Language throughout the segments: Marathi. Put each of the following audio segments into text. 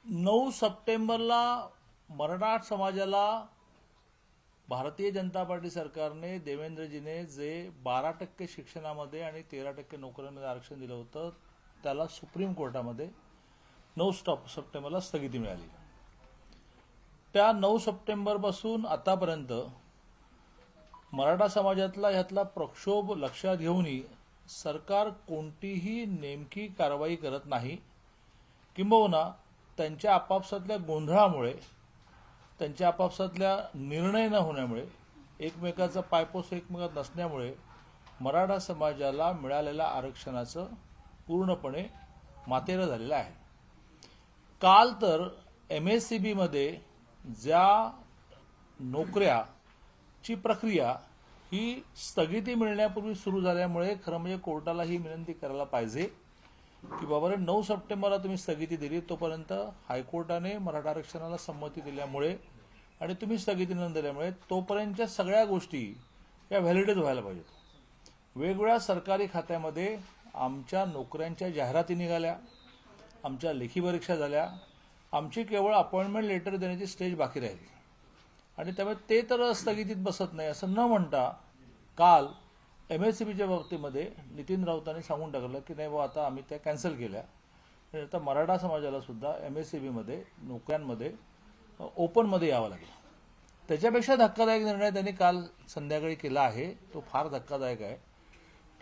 9 सप्टेंबरला मराठा समाजाला भारतीय जनता पार्टी सरकारने देवेंद्रजीने जे 12% शिक्षणामध्ये आणि 13% नोकऱ्यांमध्ये आरक्षण दिलं होतं त्याला सुप्रीम कोर्टामध्ये 9 सप्टेंबरला स्थगिती मिळाली. त्या 9 सप्टेंबरपासून आतापर्यंत मराठा समाजातला ह्यातला प्रक्षोभ लक्षात घेऊनही सरकार कोणतीही नेमकी कारवाई करत नाही. किंबहुना त्यांच्या आपापसातल्या गोंधळामुळे, त्यांच्या आपापसातल्या निर्णय न होण्यामुळे, एकमेकाचा पायपोस एकमेकात नसण्यामुळे मराठा समाजाला मिळालेल्या आरक्षणाचं पूर्णपणे मातेरं झालेलं आहे. काल तर MSCBमध्ये ज्या नोकऱ्याची प्रक्रिया ही स्थगिती मिळण्यापूर्वी सुरू झाल्यामुळे खरं म्हणजे कोर्टाला ही विनंती करायला पाहिजे की बाबा 9 सप्टेंबरला तुम्ही स्थगिती दिली, तोपर्यंत हायकोर्टाने मराठा आरक्षणाला संमती दिल्यामुळे आणि तुम्ही स्थगिती न दिल्यामुळे तोपर्यंतच्या सगळ्या गोष्टी या व्हॅलिडेट व्हायला पाहिजेत. वेगवेगळ्या सरकारी खात्यामध्ये आमच्या नोकऱ्यांच्या जाहिराती निघाल्या, आमच्या लेखी परीक्षा झाल्या, आमची केवळ अपॉइंटमेंट लेटर देण्याची स्टेज बाकी राहिली आणि त्यामुळे ते तर स्थगितीत बसत नाही असं न म्हणता काल MSCBच्या बाबतीमध्ये नितीन राऊतांनी सांगून टाकलं की नाही, आता आम्ही त्या कॅन्सल केल्या आणि आता मराठा समाजाला सुद्धा MSCBमध्ये नोकऱ्यांमध्ये ओपनमध्ये यावं लागलं. त्याच्यापेक्षा धक्कादायक निर्णय त्यांनी काल संध्याकाळी केला आहे, तो फार धक्कादायक आहे.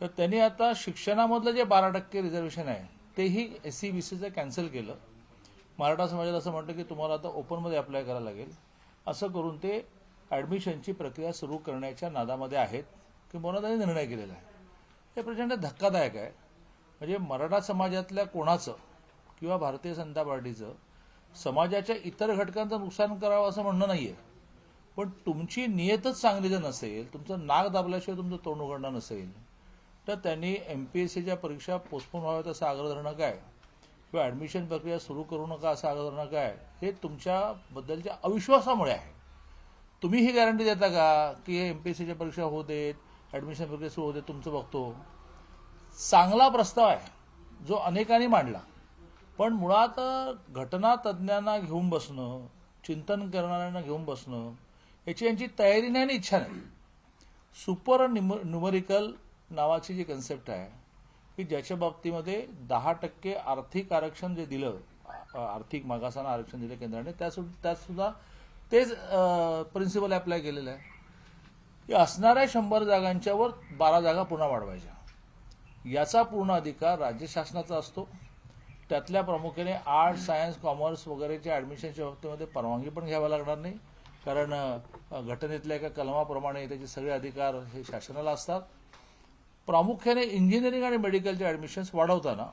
तर त्यांनी आता शिक्षणामधलं जे 12% रिझर्वेशन आहे तेही SCBCचं कॅन्सल केलं. मराठा समाजाला असं म्हणतं की तुम्हाला आता ओपनमध्ये अप्लाय करायला लागेल, असं करून ते ॲडमिशनची प्रक्रिया सुरू करण्याच्या नादामध्ये आहेत किंवा त्यांनी निर्णय केलेला आहे. हे प्रचंड धक्कादायक आहे. म्हणजे मराठा समाजातल्या कोणाचं किंवा भारतीय जनता पार्टीचं समाजाच्या इतर घटकांचं नुकसान करावं असं म्हणणं नाहीये, पण तुमची नियतच चांगली जर नसेल, तुमचं नाक दाबल्याशिवाय तुमचं तोंड उघडणं नसेल, तर त्यांनी MPSCच्या परीक्षा पोस्टपोन व्हाव्यात असं आग्रह धरणं काय किंवा ॲडमिशन प्रक्रिया सुरू करू नका असं आग्रह धरणं काय, हे तुमच्याबद्दलच्या अविश्वासामुळे आहे. तुम्ही ही गॅरंटी देता का की MPSCच्या परीक्षा होऊ देत, ॲडमिशन प्रक्रिया सुरू होऊ देत, तुमचं बघतो. चांगला प्रस्ताव आहे जो अनेकांनी मांडला, पण मुळात घटना तज्ज्ञांना घेऊन बसणं, चिंतन करणाऱ्यांना घेऊन बसणं याची यांची तयारी नाही आणि इच्छा नाही. सुपर न्यूमरिकल नावाची जी कन्सेप्ट आहे की ज्याच्या बाबतीमध्ये 10% आर्थिक आरक्षण जे दिलं, आर्थिक मागासानं आरक्षण दिलं केंद्राने, त्यात सुद्धा तेच प्रिन्सिपल अप्लाय केलेलं आहे की असणाऱ्या 100 जागांच्यावर 12 जागा पुन्हा वाढवायच्या. याचा पूर्ण अधिकार राज्य शासनाचा असतो. त्यातल्या प्रामुख्याने आर्ट्स, सायन्स, कॉमर्स वगैरेच्या ॲडमिशनच्या बाबतीमध्ये परवानगी पण घ्यावी लागणार नाही, कारण घटनेतल्या एका कलमाप्रमाणे त्याचे सगळे अधिकार हे शासनाला असतात. प्रामुख्याने इंजिनिअरिंग आणि मेडिकलच्या ॲडमिशन्स वाढवताना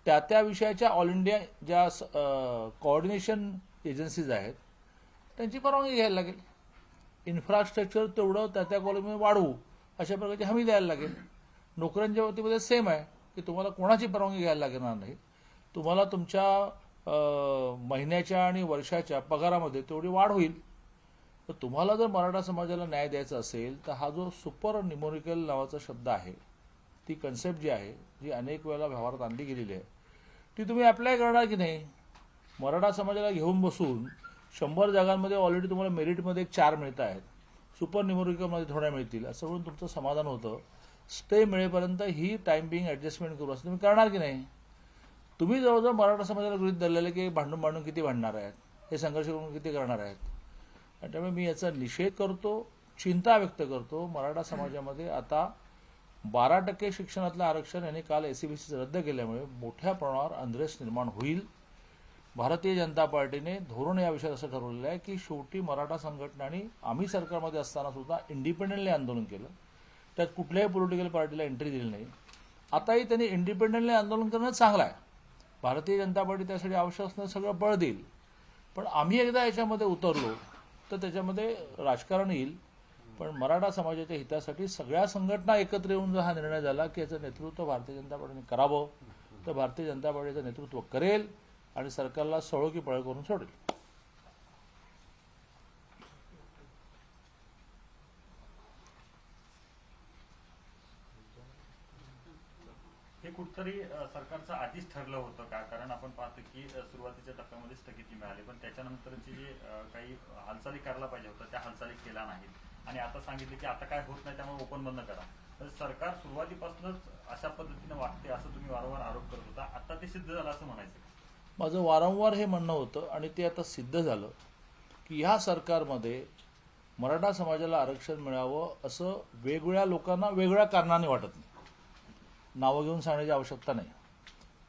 त्या विषयाच्या ऑल इंडिया ज्या कोऑर्डिनेशन एजन्सीज आहेत त्यांची परवानगी घ्यायला लागेल. इन्फ्रास्ट्रक्चर तेवढं त्या कॉलेजमध्ये वाढवू अशा प्रकारची हमी द्यायला लागेल. नोकऱ्यांच्या बाबतीमध्ये सेम आहे की तुम्हाला कोणाची परवानगी घ्यायला लागणार नाही, तुम्हाला तुमच्या महिन्याच्या आणि वर्षाच्या पगारामध्ये तेवढी वाढ होईल. तर तुम्हाला जर मराठा समाजाला न्याय द्यायचा असेल तर हा जो सुपर न्यूमरिकल नावाचा शब्द आहे, ती कन्सेप्ट जी आहे, जी अनेक वेळेला व्यवहारात आणली गेलेली आहे, ती तुम्ही अप्लाय करणार की नाही. मराठा समाजाला घेऊन बसून 100 जागांमध्ये ऑलरेडी तुम्हाला मेरिटमध्ये 4 मिळत आहेत, सुपर न्यूमरिकलमध्ये थोड्या मिळतील असं म्हणून तुमचं समाधान होतं. स्टे मिळेपर्यंत ही टाइम बिंग ॲडजस्टमेंट करू असं तुम्ही करणार की नाही. तुम्ही जवळजवळ मराठा समाजाला गृहीत धरलेलं की भांडून किती भांडणार आहेत, हे संघर्ष करून किती करणार आहेत. आणि त्यामुळे मी याचा निषेध करतो, चिंता व्यक्त करतो. मराठा समाजामध्ये आता 12% शिक्षणातलं आरक्षण यांनी काल SCBCचं रद्द केल्यामुळे मोठ्या प्रमाणावर अनरेस्ट निर्माण होईल. भारतीय जनता पार्टीने धोरण या विषयात असं ठरवलेलं आहे की शेवटी मराठा संघटनांनी आम्ही सरकारमध्ये असताना सुद्धा इंडिपेंडेंटली आंदोलन केलं, त्यात कुठल्याही पॉलिटिकल पार्टीला एंट्री दिली नाही. आताही त्यांनी इंडिपेंडेंटली आंदोलन करणं चांगलं आहे. भारतीय जनता पार्टी त्यासाठी आवश्यक असणारं सगळं बळ देईल, पण आम्ही एकदा याच्यामध्ये उतरलो तर त्याच्यामध्ये राजकारण येईल. पण मराठा समाजाच्या हितासाठी सगळ्या संघटना एकत्र येऊन जर हा निर्णय झाला की याचं नेतृत्व भारतीय जनता पार्टीने करावं, तर भारतीय जनता पार्टीचं नेतृत्व करेल आणि सरकारला सळो की पळ करून सोडेल. हे कुठं सरासरी सरकारचं आधीच ठरलं होतं का? कारण आपण पाहतो की सुरुवातीच्या टप्प्यामध्ये स्थगिती मिळाली, पण त्याच्यानंतरची जे काही हालचाली करायला पाहिजे होत्या त्या हालचाली केल्या नाहीत आणि आता सांगितलं की आता काय होत नाही त्यामुळे ओपन बंद करा. तर सरकार सुरुवातीपासूनच अशा पद्धतीने वागते असं तुम्ही वारंवार आरोप करत होता. आता ते सिद्ध झालं असं म्हणायचं का? माझं वारंवार हे म्हणणं होतं आणि ते आता सिद्ध झालं की ह्या सरकारमध्ये मराठा समाजाला आरक्षण मिळावं असं वेगवेगळ्या लोकांना वेगळ्या कारणाने वाटत नाही. नावं घेऊन सांगण्याची आवश्यकता नाही.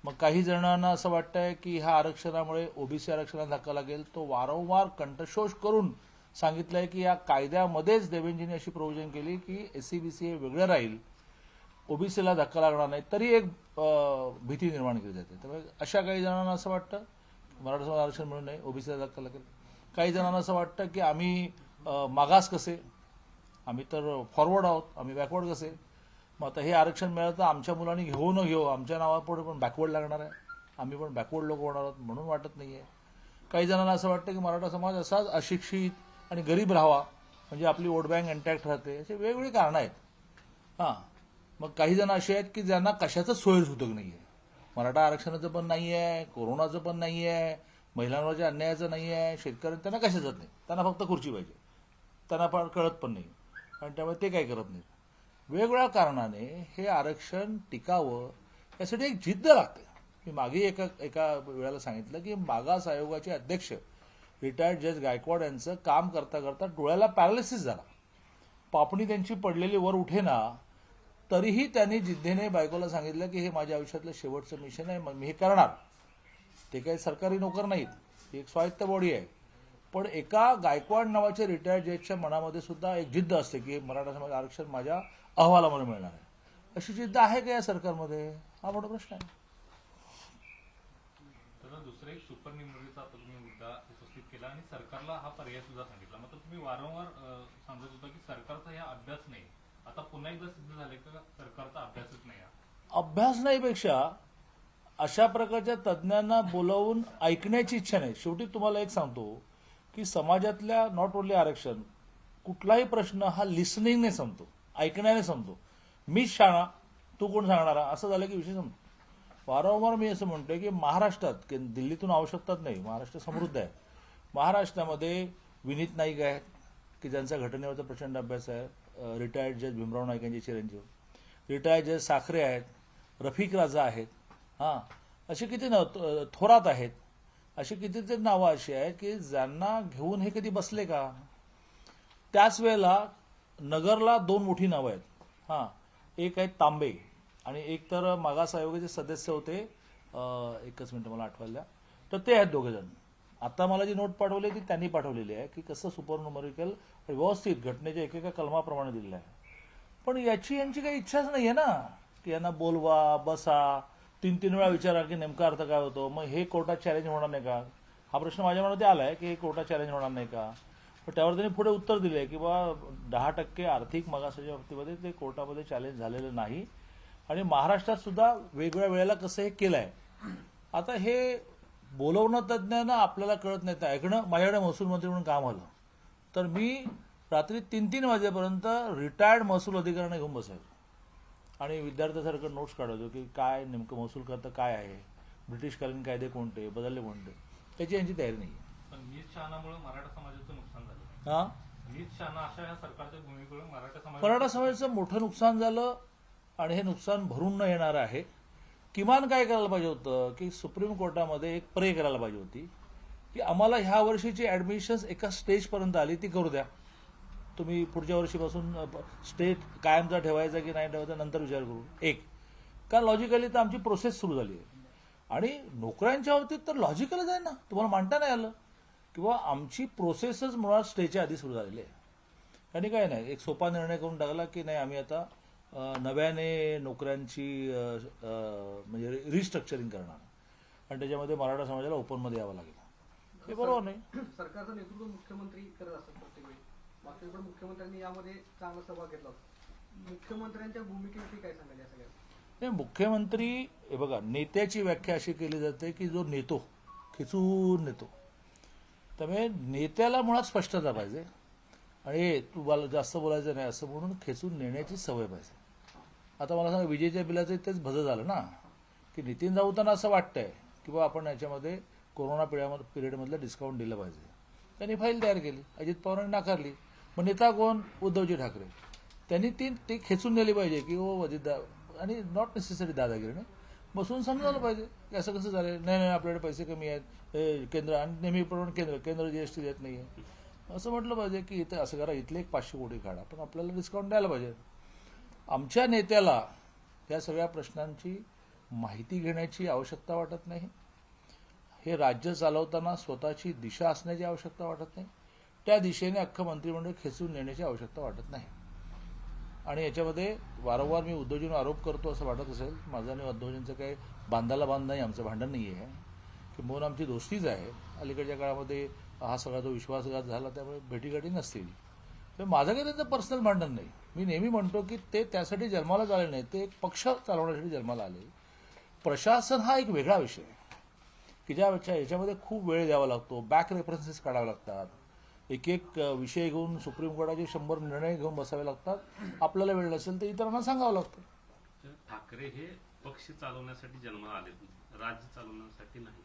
मग काही जणांना असं वाटतंय की ह्या आरक्षणामुळे ओबीसी आरक्षणाला धक्का लागेल. तो वारंवार कंठशोष करून सांगितलंय की या कायद्यामध्येच देवेंजींनी अशी प्रोव्हिजन केली की एससीबीसी हे वेगळं राहील, ओबीसीला धक्का लागणार नाही. तरी एक भीती निर्माण केली जाते. त्यामुळे अशा काही जणांना असं वाटतं मराठा समाज आरक्षण मिळू नये, ओबीसीला धक्का लागेल. काही जणांना असं वाटतं की आम्ही मागास कसे, आम्ही तर फॉरवर्ड आहोत, आम्ही बॅकवर्ड कसे. मग आता हे आरक्षण मिळालं तर आमच्या मुलांनी घेऊ न घेऊ आमच्या नावापुढे पण बॅकवर्ड लागणार आहे, आम्ही पण बॅकवर्ड लोक होणार आहोत म्हणून वाटत नाहीये. काही जणांना असं वाटतं की मराठा समाज असाच अशिक्षित आणि गरीब राहावा म्हणजे आपली वोट बँक इंटॅक्ट राहते. अशी वेगवेगळी कारणं आहेत. हां, मग काही जण असे आहेत की ज्यांना कशाचं सोयीसुद्धा नाहीये. मराठा आरक्षणाचं पण नाही आहे, कोरोनाचं पण नाही आहे, महिलांवरच्या अन्यायाचं नाही आहे, शेतकऱ्यांना त्यांना कशाचंच नाही. त्यांना फक्त खुर्ची पाहिजे. त्यांना पण कळत पण नाही आणि त्यामुळे ते काही करत नाहीत. वेगवेगळ्या कारणाने हे आरक्षण टिकावं यासाठी एक जिद्द लागते. मी मागे एका वेळेला सांगितलं की मागास आयोगाचे अध्यक्ष रिटायर्ड जज गायकवाड यांचं काम करता करता डोळ्याला पॅरालिसिस झाला. पापणी त्यांची पडलेली वर उठेना, तरीही त्यांनी जिद्दीने बायकोला सांगितलं की हे माझ्या आयुष्यातलं शेवटचं मिशन आहे, मग मी हे करणार. ते काही सरकारी नोकर नाहीत, ती एक स्वायत्त बॉडी आहे. पण एका गायकवाड नावाच्या रिटायर्ड जजच्या मनामध्ये सुद्धा एक जिद्द असते की मराठा समाज आरक्षण माझ्या अहवालामध्ये मिळणार आहे. अशी जिद्द आहे का या सरकारमध्ये? हा मोठा प्रश्न आहे. दुसरा एक सुपर निवडणुकीचा आता तुम्ही मुद्दा उपस्थित केला आणि सरकारला हा पर्याय सुद्धा सांगितला. मग तुम्ही वारंवार सांगत होता की सरकारचा हा अभ्यास नाही. आता पुन्हा एकदा सिद्ध झाले का सरकारचा अभ्यासच नाही? अभ्यास नाहीपेक्षा अशा प्रकारच्या तज्ज्ञांना बोलावून ऐकण्याची इच्छा नाही. शेवटी तुम्हाला एक सांगतो की समाजातल्या नॉट ओनली आरक्षण कुठलाही प्रश्न हा लिसनिंगने संपतो, ऐकण्याने संपतो. मीच शाणा तू कोण सांगणारा असं झालं की विषय संपतो. वारंवार मी असं म्हणतोय की महाराष्ट्रात की दिल्लीतून आवश्यकताच नाही, महाराष्ट्र समृद्ध आहे. महाराष्ट्रामध्ये विनीत नाईक आहेत की ज्यांचा घटनेवरचा प्रचंड अभ्यास आहे, रिटायर्ड जज भीमराव नाईक यांचे चिरंजीव, रिटायर्ड जज साखरे आहेत, रफिक राजा आहेत, हां, असे किती थोरात आहेत. अशी कितीतरी नावं अशी आहेत की ज्यांना घेऊन हे कधी बसले का? त्याच वेळेला नगरला दोन मोठी नावं आहेत. हां, एक आहेत तांबे आणि एक तर मागास आयोगाचे सदस्य होते, एकच मिनिट मला आठवायला द्या, तर ते आहेत दोघेजण. आता मला जी नोट पाठवली ती त्यांनी पाठवलेली आहे की कसं सुपर न्यूमरिकल व्यवस्थित घटनेच्या एकेका कलमाप्रमाणे दिलेलं आहे. पण यांची काही इच्छाच नाही आहे ना की यांना बोलवा, बसा, 3 वेळा विचारा की नेमका अर्थ काय होतो. मग हे कोर्टात चॅलेंज होणार नाही का? हा प्रश्न माझ्या मनात आलाय की हे कोर्टात चॅलेंज होणार नाही का? पण त्यावर त्यांनी पुढे उत्तर दिले की बा 10% आर्थिक मागासाच्या बाबतीमध्ये ते कोर्टामध्ये चॅलेंज झालेलं नाही आणि महाराष्ट्रात सुद्धा वेगवेगळ्या वेळेला कसं हे केलंय. आता हे बोलवणं तज्ज्ञांना आपल्याला कळत नाही, ऐकणं. माझ्याकडे महसूल मंत्री म्हणून काम आलं तर मी रात्री 3 वाजेपर्यंत रिटायर्ड महसूल अधिकाऱ्यांना घेऊन बसायचो आणि विद्यार्थ्यासारखं नोट्स काढायचो की काय नेमकं महसूल खातं काय आहे, ब्रिटिशकालीन कायदे कोणते, बदलले कोणते, त्याची यांची तयारी नाही. पण नीट शहाणामुळे मराठा समाजाचं नुकसान झालं. हा, नीट शहाणा अशा या सरकारच्या भूमिकेमुळे मराठा समाजाचं मोठं नुकसान झालं आणि हे नुकसान भरून न येणार आहे. किमान काय करायला पाहिजे होतं की सुप्रीम कोर्टामध्ये एक प्रे करायला पाहिजे होती की आम्हाला ह्या वर्षीची ऍडमिशन्स एका स्टेजपर्यंत आली ती करू द्या, तुम्ही पुढच्या वर्षीपासून स्टेट कायमचा ठेवायचा की नाही ठेवायचा नंतर विचार करू. एक, कारण लॉजिकली तर आमची प्रोसेस सुरू झाली आहे आणि नोकऱ्यांच्या बाबतीत तर लॉजिकलच आहे ना, तुम्हाला मांडता नाही आलं किंवा आमची प्रोसेसच मुळात स्टेच्या आधी सुरू झालेली आहे. आणि काय नाही, एक सोपा निर्णय करून टाकला की नाही आम्ही आता नव्याने नोकऱ्यांची म्हणजे रिस्ट्रक्चरिंग करणार आणि त्याच्यामध्ये मराठा समाजाला ओपनमध्ये यावं लागेल. हे बरोबर नाही. सरकारचं नेतृत्व मुख्यमंत्री करत असतात प्रत्येक वेळी, मागच्या पण मुख्यमंत्र्यांनी यामध्ये चांगला सहभाग घेतला होता. मुख्यमंत्र्यांच्या भूमिकेविषयी काय सांगाल या सगळ्या? नाही, मुख्यमंत्री हे बघा, नेत्याची व्याख्या अशी केली जाते की जो नेतो खेचून नेतो. त्यामुळे नेत्याला मुळात स्पष्टता पाहिजे आणि तू जास्त बोलायचं नाही असं म्हणून खेचून नेण्याची सवय पाहिजे. आता मला सांगा, विजेच्या बिलाचं तेच भजं झालं ना. की नितीन राऊतांना असं वाटतंय की बा आपण याच्यामध्ये कोरोना पिरियडमधलं डिस्काउंट दिलं पाहिजे. त्यांनी फाईल तयार केली, अजित पवारांनी नाकारली. मग नेता कोण? उद्धवजी ठाकरे. त्यांनी ती खेचून नेली पाहिजे की हो अजितदा, आणि नॉट नेसेसरी दादागिरीने बसून समजावलं पाहिजे की असं कसं झालं. नाही आपल्याकडे पैसे कमी आहेत, हे केंद्र, आणि नेहमीप्रमाणे केंद्र जीएसटी देत नाही आहे असं म्हटलं पाहिजे की इथे असं करा, इथले एक 500 कोटी काढा, पण आपल्याला डिस्काउंट द्यायला पाहिजे. आमच्या नेत्याला या सगळ्या प्रश्नांची माहिती घेण्याची आवश्यकता वाटत नाही. हे राज्य चालवताना स्वतःची दिशा असण्याची आवश्यकता वाटत नाही. त्या दिशेने अख्खं मंत्रिमंडळ खेचून नेण्याची आवश्यकता वाटत नाही. आणि याच्यामध्ये वारंवार मी उद्धवजींवर आरोप करतो असं वाटत असेल, माझं आणि उद्धवजींचं काही बांधायला बांध नाही, आमचं भांडण नाही आहे, की म्हणून आमची दोस्तीच आहे. अलीकडच्या काळामध्ये हा सगळा जो विश्वासघात झाला त्यामुळे भेटीगाठी नसतील. तर माझं काही त्यांचं पर्सनल भांडण नाही. मी नेहमी म्हणतो की ते त्यासाठी जन्माला आले नाही, ते एक पक्ष चालवण्यासाठी जन्माला आले. प्रशासन हा एक वेगळा विषय आहे की याच्यामध्ये खूप वेळ द्यावा लागतो, बॅक रेफरन्सेस काढावे लागतात, एक विषय घेऊन सुप्रीम कोर्टाचे 100 निर्णय घेऊन बसावे लागतात. आपल्याला वेळ नसेल तर इतरांना सांगावं लागतं. ठाकरे हे पक्ष चालवण्यासाठी जन्माला आले, राज्य चालवण्यासाठी नाही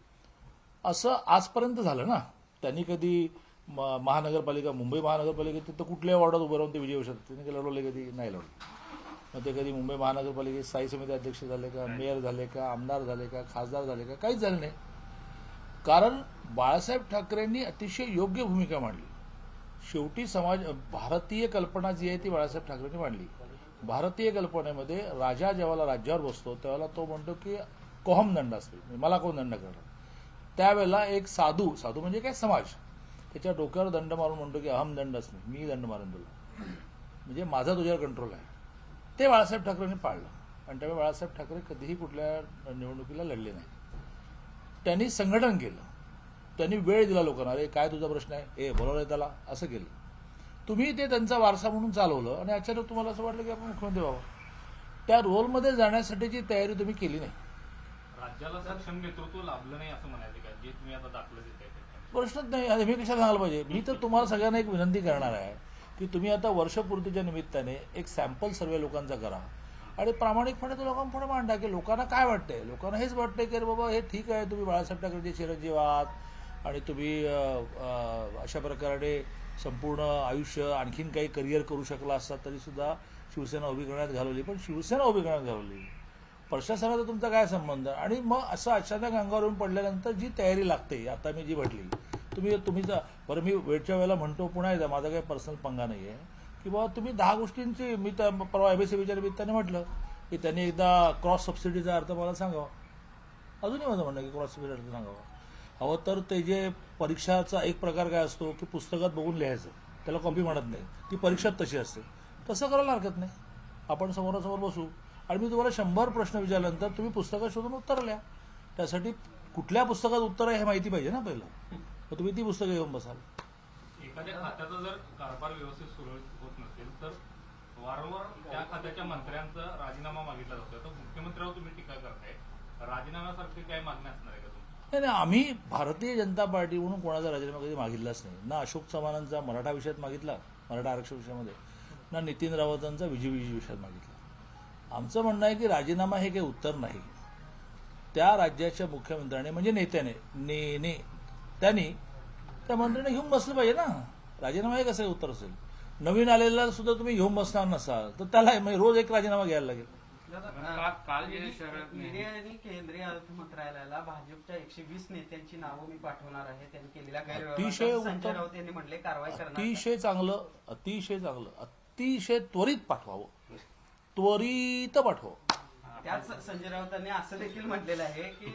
असं आजपर्यंत झालं ना. त्यांनी कधी महानगरपालिका, मुंबई महानगरपालिकेत तिथं कुठल्याही वॉर्डात उभं राहून ते विजय होऊ शकते. त्यांनी लढवले कधी? नाही लढवले. मग ते कधी मुंबई महानगरपालिकेत स्थायी समिती अध्यक्ष झाले का, मेयर झाले का, आमदार झाले का, खासदार झाले का? काहीच झालं नाही. कारण बाळासाहेब ठाकरेंनी अतिशय योग्य भूमिका मांडली. शेवटी भारतीय कल्पना जी आहे ती बाळासाहेब ठाकरेंनी मांडली. भारतीय कल्पनेमध्ये राजा जेव्हा राज्यावर बसतो त्यावेळेला तो म्हणतो की कोहम दंड असते, मला कोण दंड करणार. त्यावेळेला एक साधू म्हणजे काय, समाज, त्याच्या डोक्यावर दंड मारून म्हणतो की अहम दंड असणे, मी दंड मारून तुला, म्हणजे माझा तुझ्यावर कंट्रोल आहे. ते बाळासाहेब ठाकरेंनी पाळलं. आणि त्यामुळे बाळासाहेब ठाकरे कधीही कुठल्या निवडणुकीला लढले नाही. त्यांनी संघटन केलं, त्यांनी वेळ दिला लोकांना. अरे काय तुझा प्रश्न आहे, बोलवलंय त्याला, असं केलं. तुम्ही ते त्यांचा वारसा म्हणून चालवलं आणि अचानक तुम्हाला असं वाटलं की आपण मुख्यमंत्री व्हावं. त्या रोलमध्ये जाण्यासाठीची तयारी तुम्ही केली नाही. राज्याला सक्षम नेतृत्व लाभलं नाही असं म्हणायचं का, जे तुम्ही आता दाखलं देताय? प्रश्नच नाही. मी कशाला सांगायला पाहिजे. मी तर तुम्हाला सगळ्यांना एक विनंती करणार आहे की तुम्ही आता वर्षपूर्तीच्या निमित्ताने एक सॅम्पल सर्वे लोकांचा करा आणि प्रामाणिकपणे तो लोकांपुढे मांडा की लोकांना काय वाटतंय. लोकांना हेच वाटतंय की अरे बाबा हे ठीक आहे, तुम्ही बाळासाहेब ठाकरेंचे चिरंजीव आहात आणि तुम्ही अशा प्रकारे संपूर्ण आयुष्य आणखीन काही करिअर करू शकला असता तरी सुद्धा शिवसेना उभी करण्यात घालवली. पण शिवसेना उभी करण्यात घालवली, प्रशासनाचा तुमचा काय संबंध? आणि मग असं अचानक अंगावरून पडल्यानंतर जी तयारी लागते, आता मी जी म्हटली, तुम्ही बरं, मी वेळच्या वेळेला म्हणतो पुन्हा एकदा, माझा काही पर्सनल पंगा नाही आहे की बाबा तुम्ही 10 गोष्टींची, मी तर परवा एमएससीबीच्या निमित्ताने म्हटलं की त्यांनी एकदा क्रॉस सबसिडीचा अर्थ मला सांगावा. अजूनही माझं म्हणणं की क्रॉस सबसिडी अर्थ सांगावा. हवं तर ते जे परीक्षाचा एक प्रकार काय असतो की पुस्तकात बघून लिहायचं, त्याला कॉपी म्हणत नाही, ती परीक्षात तशी असते, तसं करायला हरकत नाही. आपण समोरासमोर बसू आणि मी तुम्हाला 100 प्रश्न विचारल्यानंतर तुम्ही पुस्तकात शोधून उत्तर लिहा. त्यासाठी कुठल्या पुस्तकात उत्तर आहे हे माहिती पाहिजे ना पहिलं. मग तुम्ही ती पुस्तकं घेऊन बसाल. एखाद्या खात्याचा जर कारभार व्यवस्थित सुरळीत होत नसेल तर वारंवार त्या खात्याच्या मंत्र्यांचा राजीनामा मागितला जातो. तर मुख्यमंत्र्यांवर तुम्ही टीका करताय, राजीनाम्यासारखी काय मागणी असणार आहे का तुम्ही? नाही, आम्ही भारतीय जनता पार्टी म्हणून कोणाचा राजीनामा कधी मागितलाच नाही. ना अशोक चव्हाणांचा मराठा विषयात मागितला, मराठा आरक्षण विषयामध्ये, ना नितीन राऊतांचा विजय विषयात मागितला. आमचं म्हणणं आहे की राजीनामा हे काही उत्तर नाही. त्या राज्याच्या मुख्यमंत्र्याने म्हणजे नेत्याने त्यांनी त्या मंत्र्याने घेऊन बसलं पाहिजे ना. राजीनामा हे कसं उत्तर असेल? नवीन आलेला सुद्धा तुम्ही घेऊन बसणार नसाल तर त्याला रोज एक राजीनामा घ्यायला लागेल. ईडी आणि केंद्रीय अर्थ मंत्रालयाला भाजपच्या 120 नेत्यांची नावं मी पाठवणार आहे. त्यांनी केलेल्या गैरव्यवहारात संजय राऊत यांनी म्हटले कारवाई करणार. अतिशय चांगलं, अतिशय त्वरित पाठवावं, त्वरित पाठवावं. त्याच संजय राऊतांनी असं देखील म्हटलेलं आहे की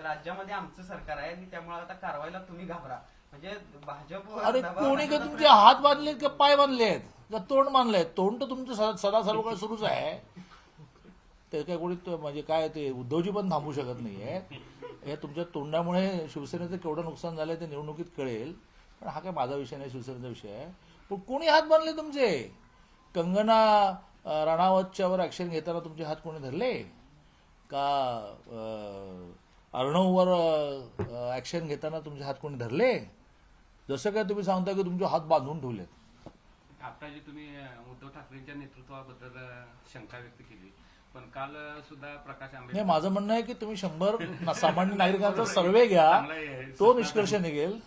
राज्यामध्ये आमचं सरकार आहे आणि त्यामुळे आता कारवाईला तुम्ही घाबरा. म्हणजे भाजप, अरे कोणी का तुमचे हात बांधलेत का पाय बांधले आहेत का तोंड बांधलंय? तोंड तर तुमचं सदा सर्व काळ सुरूच आहे. ते काय कोणी म्हणजे काय ते उद्धवजी पण थांबू शकत नाहीये. हे तुमच्या तोंडामुळे शिवसेनेचं केवढं नुकसान झालंय ते निवडणुकीत कळेल. पण हा काय माझा विषय नाही, शिवसेनेचा विषय आहे. पण कोणी हात बांधले तुमचे? कंगना राणावतच्यावर ऍक्शन घेताना तुमचे हात कोणी धरले का? अर्णववर ऍक्शन घेताना तुमचे हात कोणी धरले? जसं काय तुम्ही सांगता की तुमचे हात बांधून ठेवलेत. आता जे तुम्ही उद्धव ठाकरेंच्या नेतृत्वाबद्दल शंका व्यक्त केली, पण काल सुद्धा प्रकाश नाही, आंबेडकर माझं म्हणणं आहे की तुम्ही 100 सामान्य नागरिकांचा सर्वे घ्या, चांगला आहे. तो निष्कर्ष निघेल.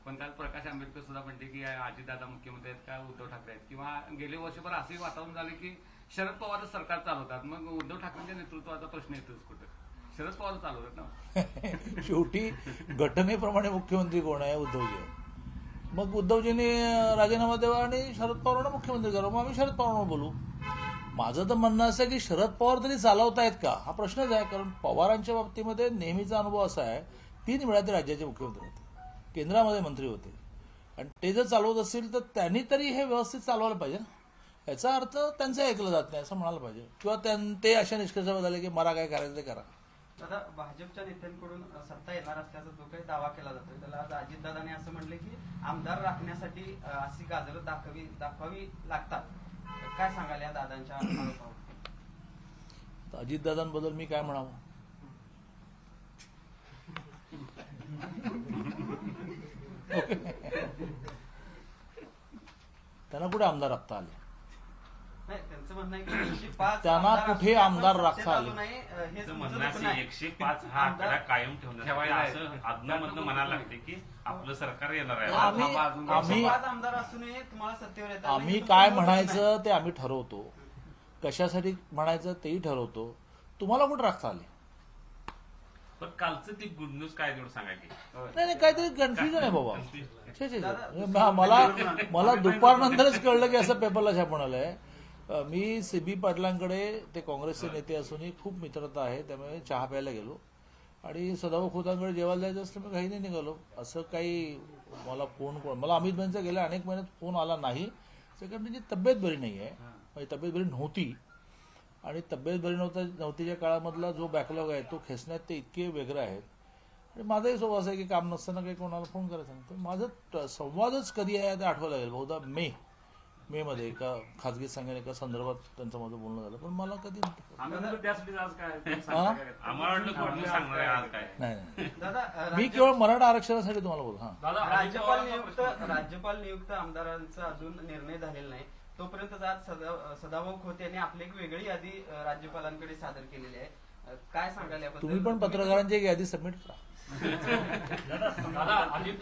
पण काल प्रकाश आंबेडकर सुद्धा म्हणते की अजितदादा मुख्यमंत्री आहेत का उद्धव ठाकरे आहेत, किंवा गेले वर्षभर असंही वातावरण झालं की शरद पवार सरकार चालवतात, मग उद्धव ठाकरेंच्या नेतृत्वाचा प्रश्न येतोच कुठं. शरद पवार चालवतात ना. शेवटी घटनेप्रमाणे मुख्यमंत्री कोण आहे? उद्धवजी आहे. मग उद्धवजींनी राजीनामा द्यावा आणि शरद पवारांना मुख्यमंत्री करा, मग आम्ही शरद पवारांना बोलू. माझं तर म्हणणं असं आहे की शरद पवार तरी चालवतायत का हा प्रश्नच आहे. कारण पवारांच्या बाबतीमध्ये नेहमीचा अनुभव असा आहे, 3 वेळा ते राज्याचे मुख्यमंत्री होते, केंद्रामध्ये मंत्री होते, आणि ते जर चालवत असतील तर त्यांनी तरी हे व्यवस्थित चालवायला पाहिजे ना. याचा अर्थ त्यांचं ऐकलं जात नाही असं म्हणायला पाहिजे, किंवा ते अशा निष्कर्षावर झाले की मला काय करायचं ते करा. दादा, भाजपच्या नेत्यांकडून सत्ता येणार असल्याचा जो काही दावा केला जातोय, त्याला आज अजितदादांनी असं म्हणले की आमदार राखण्यासाठी अशी गाजरं दाखवावी लागतात. काय सांगाल या दादांच्या आरोपावर? तर अजितदादांबद्दल मी काय म्हणावं? त्यांना कुठे आमदार राखता आले? नाही, त्यांचं म्हणणं आहे की 105 त्यांना आमदार कुठे असून आमदार पण राखता सत्तेत आले? आलो नाही, हेच त्यांचं तुमचं म्हणणं दुखणं असे आहे. 105 हा आकडा कायम ठेवण्यासाठी असं आदनामधनं म्हणायला लागते की आपलं सरकार येणार आहे. आम्ही 105 आमदार असूनही तुम्हाला सत्तेवर येतात नाही, आम्ही हे काय तुमचं दुखणं आहे. म्हणायचं ते आम्ही ठरवतो, कशासाठी म्हणायचं तेही ठरवतो. तुम्हाला कुठे राखता आले? पण कालचं ती गुड न्यूज काय तेवढं सांगा की. नाही, काहीतरी कन्फ्युजन आहे बाबा. छे, छे, छे. मला दुपारनंतरच कळलं की असं पेपरला छापून आलंय. मी CB पाटलांकडे, ते काँग्रेसचे नेते असूनही खूप मित्रता आहे, त्यामुळे चहा प्यायला गेलो, आणि सदाभाऊ खोतांकडे जेवायला जायचं असलं मी काही नाही निघालो. असं काही मला अमित भाईंचा गेल्या अनेक महिन्यात फोन आला नाही. सेकंड त्यांची तब्येत बरी नाही आहे, म्हणजे तब्येत बरी नव्हती, आणि तब्येत बरी नव्हतीच्या काळामधला जो बॅकलॉग आहे तो खेचण्यात ते इतके वेगळे आहेत. आणि माझाही स्वभाव असं आहे की काम नसताना काही कोणाला फोन करायचा नाही. तर माझं संवादच कधी आहे ते आठवायला लागेल. बहुधा मे मध्ये एका खाजगी सांगेन एका संदर्भात त्यांचं माझं बोलणं झालं, पण मला कधी त्यासाठी आज काय आम्हाला वाटलं गुड न्यूज सांगणार आहे आज काय. नाही. दादा, मी केवळ मराठा आरक्षणासाठी तुम्हाला बोल. दादा, राज्यपाल नियुक्त आमदारांचा अजून निर्णय झालेला नाही, तोपर्यंत आज सदाभाऊ खोत यांनी आपली एक वेगळी यादी राज्यपालांकडे सादर केलेली आहे. काय सांगाल याबद्दल? तुम्ही पण पत्रकारांची एक यादी सबमिट करा. दादा,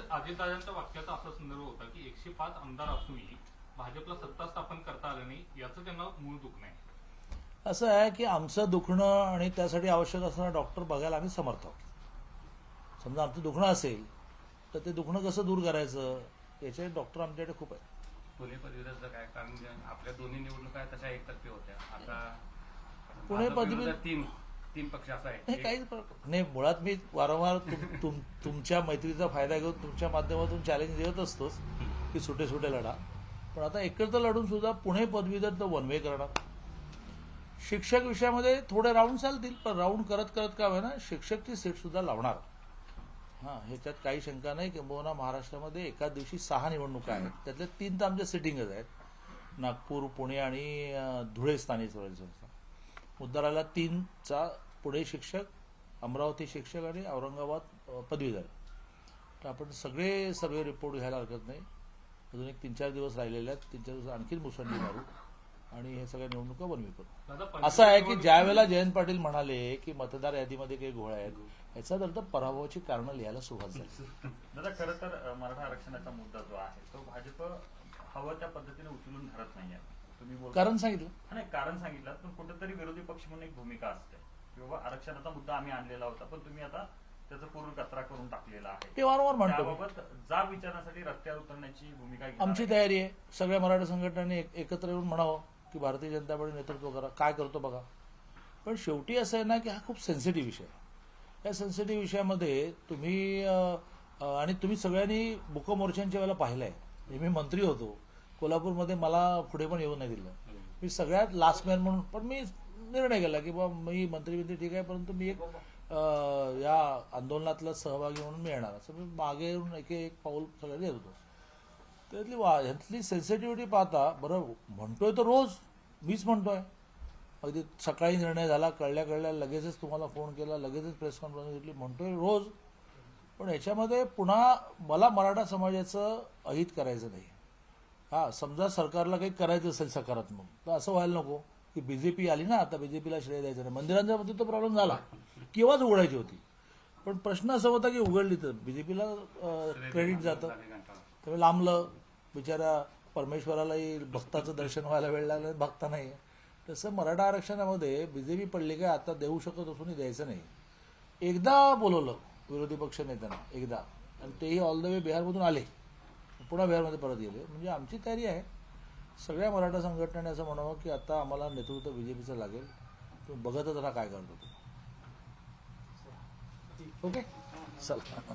अजितदादांच्या वाक्याचा असा संदर्भ होता की 105 आमदार असूनही भाजपला सत्ता स्थापन करता आलं नाही, याचं त्यांना मूळ दुखणं आहे. असं आहे की आमचं दुखणं आणि त्यासाठी आवश्यक असणारा डॉक्टर बघायला आम्ही समर्थ आहोत. समजा आमचं दुखणं असेल तर ते दुखणं कसं दूर करायचं याचे डॉक्टर आमच्याकडे खूप आहेत. पुणे पदवीधरचं काय, कारण आपल्या दोन्ही निवडणुका तशा एकतर्फी होत्या. आता पुणे पदवीधर तीन पक्ष असा हे आहे. काहीच नाही. मुळात मी वारंवार तुमच्या मैत्रीचा फायदा घेऊन तुमच्या माध्यमातून चॅलेंज देत असतोच की सुटे लढा, पण आता एकत्र लढून सुद्धा पुणे पदवीधर तर वन वे करणार. शिक्षक विषयामध्ये थोडे राऊंड चालतील, पण राऊंड करत का होईना शिक्षकची सीट सुद्धा लावणार. ह्याच्यात काही शंका नाही. किंबहुना महाराष्ट्रामध्ये एकाच दिवशी 6 निवडणुका आहेत, त्यातल्या 3 तर आमच्या सिटिंगच आहेत, नागपूर, पुणे आणि धुळे स्थानिक स्वराज्य संस्था. मुद्दा राहिला 3चा, पुणे शिक्षक, अमरावती शिक्षक आणि औरंगाबाद पदवीधर. तर आपण सगळे सर्वे रिपोर्ट घ्यायला हरकत नाही. अजून एक 3-4 दिवस राहिलेले आहेत. 3-4 दिवस आणखी मुसंडी मारू आणि हे सगळ्या निवडणुका बनवी करू. असं आहे की ज्या वेळेला जयंत पाटील म्हणाले की मतदार यादीमध्ये काही घोळ आहेत, याचा अर्थ पराभवाची कारणं लिहायला सुरुवात झाली. दादा, खरं तर मराठा आरक्षणाचा मुद्दा जो आहे तो भाजप हवं त्या पद्धतीने उचलून धरत नाहीये. तुम्ही कारण सांगितलं नाही, कारण सांगितलं, पण कुठेतरी विरोधी पक्ष म्हणून एक भूमिका असते की बाबा आरक्षणाचा मुद्दा आम्ही आणलेला होता, पण तुम्ही आता त्याचा पूर्ण कचरा करून टाकलेला आहे. ते वारंवार म्हणतो. त्याबाबत जाब विचारण्यासाठी रस्त्यावर उतरण्याची भूमिका आमची तयारी आहे. सगळ्या मराठा संघटनांनी एकत्र येऊन म्हणावं की भारतीय जनता पार्टी नेतृत्व करा, काय करतो बघा. पण शेवटी असं आहे ना की हा खूप सेन्सिटिव्ह विषय आहे. या सेन्सिटिव्ह विषयामध्ये तुम्ही सगळ्यांनी बुकमोर्चांच्या वेळेला पाहिलंय. मी मंत्री होतो कोल्हापूरमध्ये, मला पुढे पण येऊ नाही दिलं. मी सगळ्यात लास्ट मॅन म्हणून, पण मी निर्णय केला की बाबा मी मंत्री ठीक आहे, परंतु मी एक या आंदोलनातला सहभागी म्हणून मी येणार. असं मी मागे येऊन एक पाऊल सगळ्यांनी येत होतो. ह्यातली सेन्सिटिव्हिटी पाहता, बरं म्हणतोय तर रोज मीच म्हणतोय. अगदी सकाळी निर्णय झाला, कळल्या लगेचच तुम्हाला फोन केला, लगेचच प्रेस कॉन्फरन्स घेतली, म्हणतोय रोज. पण याच्यामध्ये पुन्हा मला मराठा समाजाचं अहित करायचं नाही. समजा सरकारला काही करायचं असेल सकारात्मक, तर असं व्हायला नको की बीजेपी आली ना, आता बीजेपीला श्रेय द्यायचं नाही. मंदिरांच्या बाबतीत तो प्रॉब्लेम झाला, केव्हाच उघडायची होती, पण प्रश्न असा होता की उघडली तर बीजेपीला क्रेडिट जातं, त्यामुळे लांबलं. बिचारा परमेश्वरालाही भक्ताचं दर्शन व्हायला वेळ लागला, भक्ता नाही. तसं मराठा आरक्षणामध्ये बीजेपी पडली काय, आता देऊ शकत असूनही द्यायचं नाही. एकदा बोलवलं विरोधी पक्ष नेत्यांना, एकदा, आणि तेही ऑल द वे बिहारमधून आले, पुन्हा बिहारमध्ये परत गेले. म्हणजे आमची तयारी आहे सगळ्या मराठा संघटनेने असं म्हणावं की आता आम्हाला नेतृत्व बीजेपीचं लागेल, तुम्ही बघतच राहा काय करतो. ओके, चला.